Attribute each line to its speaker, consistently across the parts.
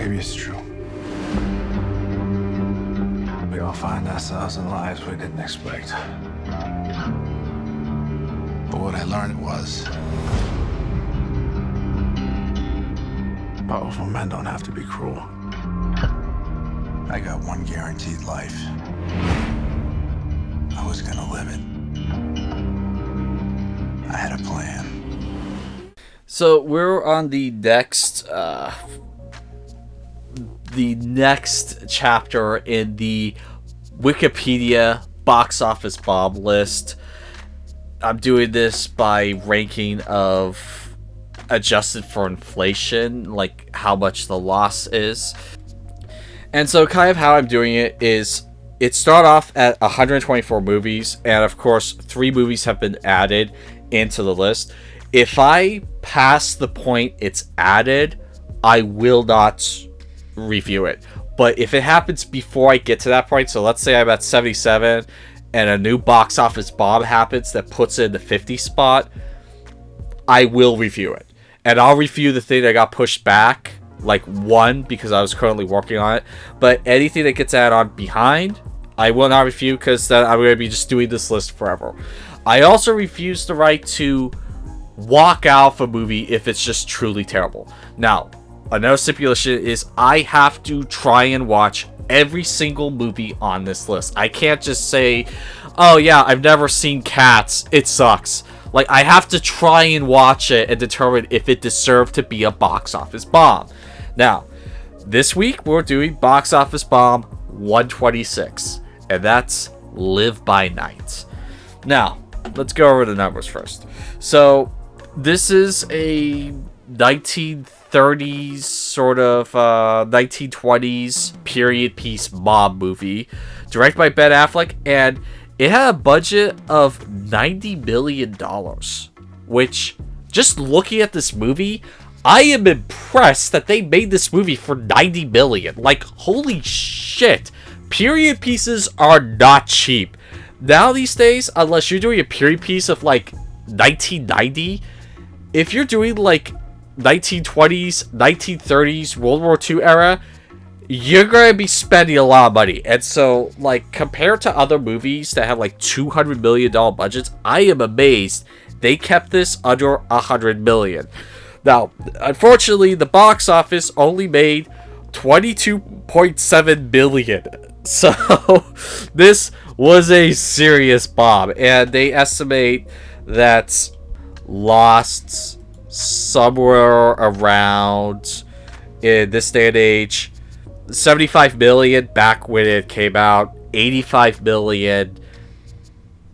Speaker 1: maybe it's true. We all find ourselves in lives we didn't expect. But what I learned was, powerful men don't have to be cruel. I got one guaranteed life. I was gonna live it. I had a plan.
Speaker 2: So we're on the next chapter in the Wikipedia box office bomb list. I'm doing this by ranking of adjusted for inflation, like how much the loss is. And so kind of how I'm doing it is it started off at 124 movies, and of course 3 movies have been added into the list. If I pass the point it's added, I will not review it. But if it happens before I get to that point, so let's say I'm at 77 and a new box office bomb happens that puts it in the 50 spot, I will review it. And I'll review the thing that got pushed back, like 1, because I was currently working on it. But anything that gets added on behind, I will not review, because then I'm going to be just doing this list forever. I also refuse the right to walk out of a movie if it's just truly terrible. Now, another stipulation is I have to try and watch every single movie on this list. I can't just say, oh yeah, I've never seen Cats, it sucks. Like, I have to try and watch it and determine if it deserved to be a box office bomb. Now, this week we're doing box office bomb 126, and that's Live by Night. Now, let's go over the numbers first. So, this is a 1930s sort of 1920s period piece mob movie directed by Ben Affleck, and it had a budget of $90 million, which, just looking at this movie, I am impressed that they made this movie for $90 million. Like, holy shit, period pieces are not cheap. Now these days, unless you're doing a period piece of like 1990, if you're doing like 1920s, 1930s, World War II era, you're going to be spending a lot of money. And so, like, compared to other movies that have like $200 million budgets, I am amazed they kept this under $100 million. Now, unfortunately, the box office only made $22.7 billion. So, this was a serious bomb. And they estimate that lost somewhere around, in this day and age, 75 million back when it came out, 85 million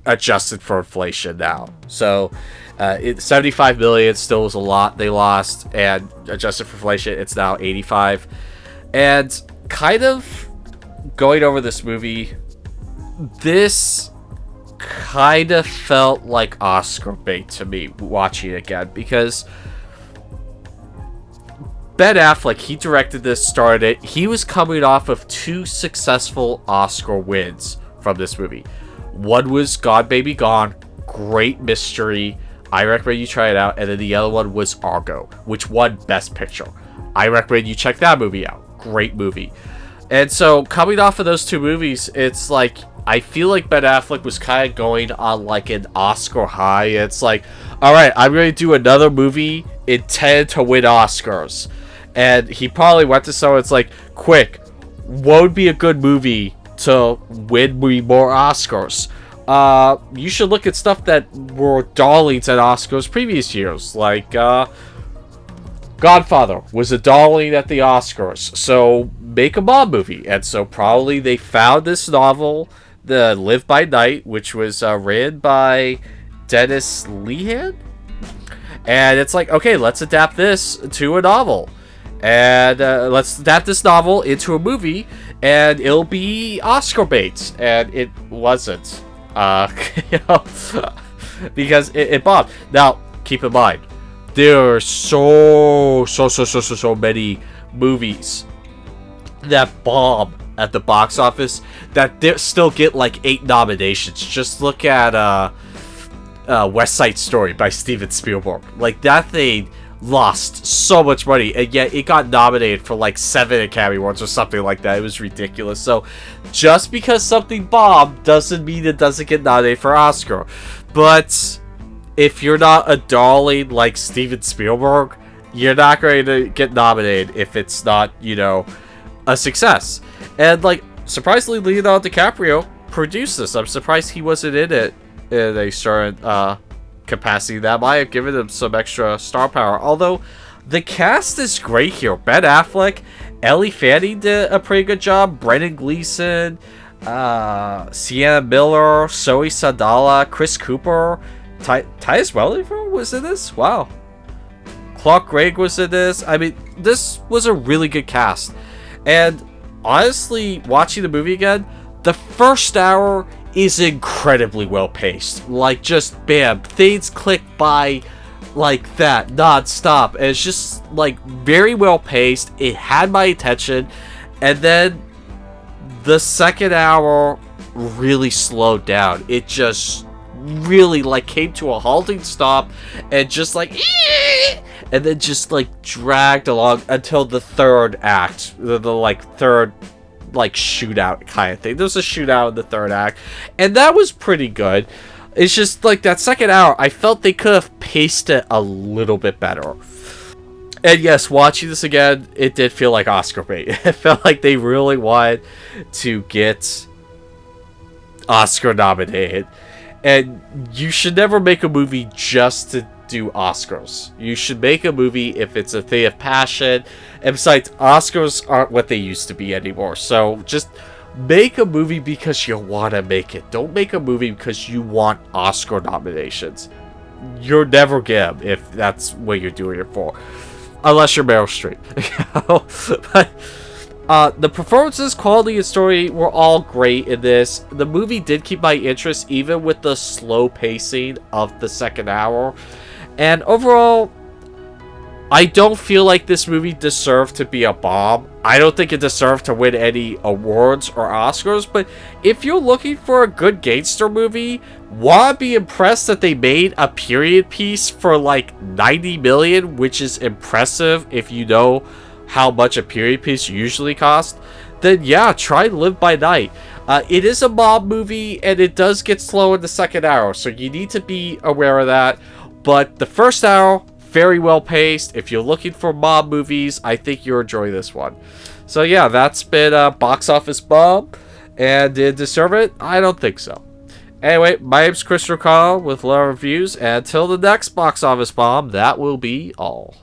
Speaker 2: adjusted for inflation now. So 75 million still was a lot they lost, and adjusted for inflation it's now 85. And kind of going over this movie, this kind of felt like Oscar bait to me watching it again, because Ben Affleck, he directed this, started it. He was coming off of 2 successful Oscar wins from this movie. One was Gone Baby Gone, great mystery. I recommend you try it out. And then the other one was Argo, which won Best Picture. I recommend you check that movie out. Great movie. And so, coming off of those 2 movies, it's like, I feel like Ben Affleck was kind of going on like an Oscar high. It's like, alright, I'm going to do another movie intended to win Oscars. And he probably went to someone, it's like, quick, what would be a good movie to win me more Oscars? You should look at stuff that were darlings at Oscars previous years. Like, Godfather was a darling at the Oscars. So, make a mob movie. And so, probably they found this novel, The Live by Night, which was written by Dennis Lehane. And it's like, okay, let's adapt this to a novel. And let's adapt this novel into a movie, and it'll be Oscar bait. And it wasn't. Because it bombed. Now, keep in mind, there are so many movies that bomb at the box office that they still get like 8 nominations. Just look at West Side Story by Steven Spielberg. Like, that thing lost so much money, and yet it got nominated for like 7 Academy Awards or something like that. It was ridiculous. So just because something bombed doesn't mean it doesn't get nominated for Oscar. But if you're not a darling like Steven Spielberg, you're not going to get nominated if it's not, you know, a success. And like, surprisingly, Leonardo DiCaprio produced this. I'm surprised he wasn't in it in a certain capacity. That might have given him some extra star power. Although the cast is great here. Ben Affleck, Ellie Fanning did a pretty good job. Brendan Gleeson, Sienna Miller, Zoe Saldana, Chris Cooper, Titus Welliver was in this. Wow. Clark Gregg was in this. I mean, this was a really good cast. And honestly, watching the movie again, the first hour is incredibly well paced. Like, just bam, things click by like that, non-stop. And it's just like very well paced. It had my attention. And then the second hour really slowed down. It just really like came to a halting stop and just like and then just like dragged along until the third act, the like third like shootout kind of thing. There's a shootout in the third act, and that was pretty good. It's just like that second hour, I felt they could have paced it a little bit better. And yes, watching this again, it did feel like Oscar bait. It felt like they really wanted to get Oscar nominated. And you should never make a movie just to do Oscars. You should make a movie if it's a thing of passion. And besides, Oscars aren't what they used to be anymore. So just make a movie because you want to make it. Don't make a movie because you want Oscar nominations. You'll never get them if that's what you're doing it for. Unless you're Meryl Streep. But the performances, quality, and story were all great in this. The movie did keep my interest even with the slow pacing of the second hour. And overall, I don't feel like this movie deserved to be a bomb. I don't think it deserved to win any awards or Oscars. But if you're looking for a good gangster movie, wanna be impressed that they made a period piece for like $90 million, which is impressive if you know how much a period piece usually costs, then yeah, try Live by Night. It is a mob movie, and it does get slow in the second hour, so you need to be aware of that. But the first hour, very well paced. If you're looking for mob movies, I think you'll enjoy this one. So yeah, that's been a Box Office Bomb. And did it deserve it? I don't think so. Anyway, my name's Chris O'Connell with Low Reviews, and until the next Box Office Bomb, that will be all.